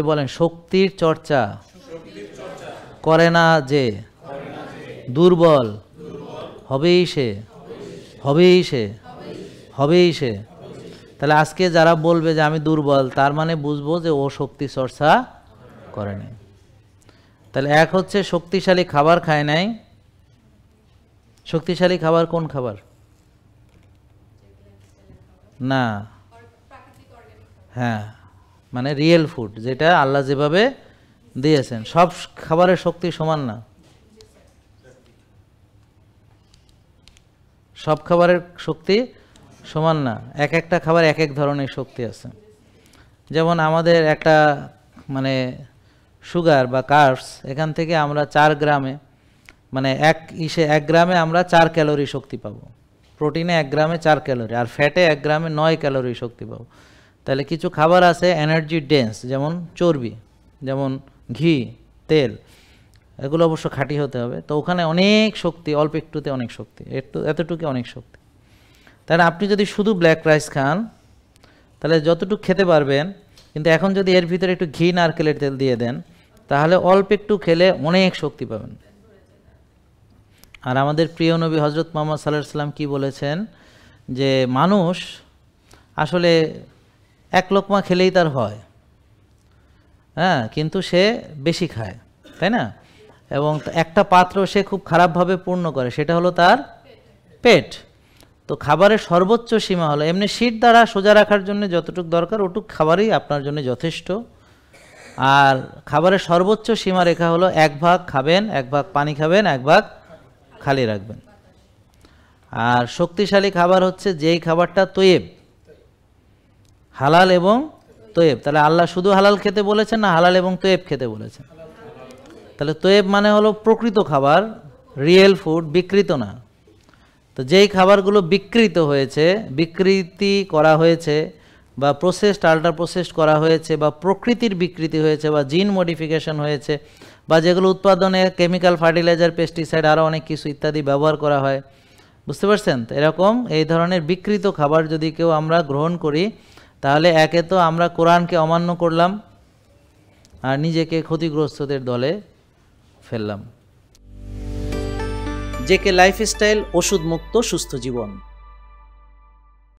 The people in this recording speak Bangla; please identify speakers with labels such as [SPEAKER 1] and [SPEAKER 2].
[SPEAKER 1] বলেন শক্তির চর্চা করে না যে দুর্বল হবেই সে হবেই সে হবেই সে। তাহলে আজকে যারা বলবে যে আমি দুর্বল, তার মানে বুঝবো যে ও শক্তি চর্চা করেনি। তাহলে এক হচ্ছে শক্তিশালী খাবার খায় নাই। শক্তিশালী খাবার কোন খাবার? না, হ্যাঁ, মানে রিয়েল ফুড, যেটা আল্লাহ যেভাবে দিয়েছেন। সব খাবারের শক্তি সমান না, সব খাবারের শক্তি সমান না। এক একটা খাবার এক এক ধরনের শক্তি আছে। যেমন আমাদের একটা মানে সুগার বা কার্বস, এখান থেকে আমরা 4 গ্রামে মানে এক গ্রামে আমরা 4 ক্যালোরি শক্তি পাবো। প্রোটিনে 1 গ্রামে 4 ক্যালোরি, আর ফ্যাটে 1 গ্রামে 9 ক্যালোরি শক্তি পাবো। তাহলে কিছু খাবার আছে এনার্জি ডেন্স, যেমন চর্বি, যেমন ঘি, তেল, এগুলো অবশ্য খাঁটি হতে হবে। তো ওখানে অনেক শক্তি, অল্প একটুতে অনেক শক্তি, এতটুকু অনেক শক্তি। তাহলে আপনি যদি শুধু ব্ল্যাক রাইস খান তাহলে যতটুকু খেতে পারবেন, কিন্তু এখন যদি এর ভিতরে একটু ঘি নারকেলের তেল দিয়ে দেন তাহলে অল্প একটু খেলে অনেক শক্তি পাবেন। আর আমাদের প্রিয় নবী হজরত মুহাম্মদ সাল্লাল্লাহু আলাইহি ওয়াসাল্লাম কি বলেছেন, যে মানুষ আসলে এক লোকমা খেলেই তার হয়, হ্যাঁ, কিন্তু সে বেশি খায়, তাই না? এবং একটা পাত্র সে খুব খারাপভাবে পূর্ণ করে, সেটা হলো তার পেট। তো খাবারের সর্বোচ্চ সীমা হলো, এমনি শীত দ্বারা সোজা রাখার জন্য যতটুকু দরকার ওটুক খাবারই আপনার জন্য যথেষ্ট। আর খাবারের সর্বোচ্চ সীমা রেখা হলো 1 ভাগ খাবেন, 1 ভাগ পানি খাবেন, 1 ভাগ খালি রাখবেন। আর শক্তিশালী খাবার হচ্ছে যেই খাবারটা তৈব, হালাল এবং তৈব। তাহলে আল্লাহ শুধু হালাল খেতে বলেছেন না হালাল এবং তৈব খেতে বলেছেন? তাহলে তৈব মানে হলো প্রকৃত খাবার, রিয়েল ফুড, বিকৃত না। তো যেই খাবারগুলো বিকৃত হয়েছে, বিকৃতি করা হয়েছে, বা প্রসেসড আল্ট্রা প্রসেসড করা হয়েছে, বা প্রকৃতির বিকৃতি হয়েছে, বা জিন মডিফিকেশন হয়েছে, বা যেগুলো উৎপাদনে কেমিক্যাল, ফার্টিলাইজার, পেস্টিসাইড, আরও অনেক কিছু ইত্যাদি ব্যবহার করা হয়, বুঝতে পারছেন? তো এরকম এই ধরনের বিকৃত খাবার যদি কেউ আমরা গ্রহণ করি তাহলে একে তো আমরা কোরআনকে অমান্য করলাম, আর নিজেকে ক্ষতিগ্রস্তদের দলে ফেললাম। জেকে লাইফস্টাইল, ওষুধ মুক্ত সুস্থ জীবন।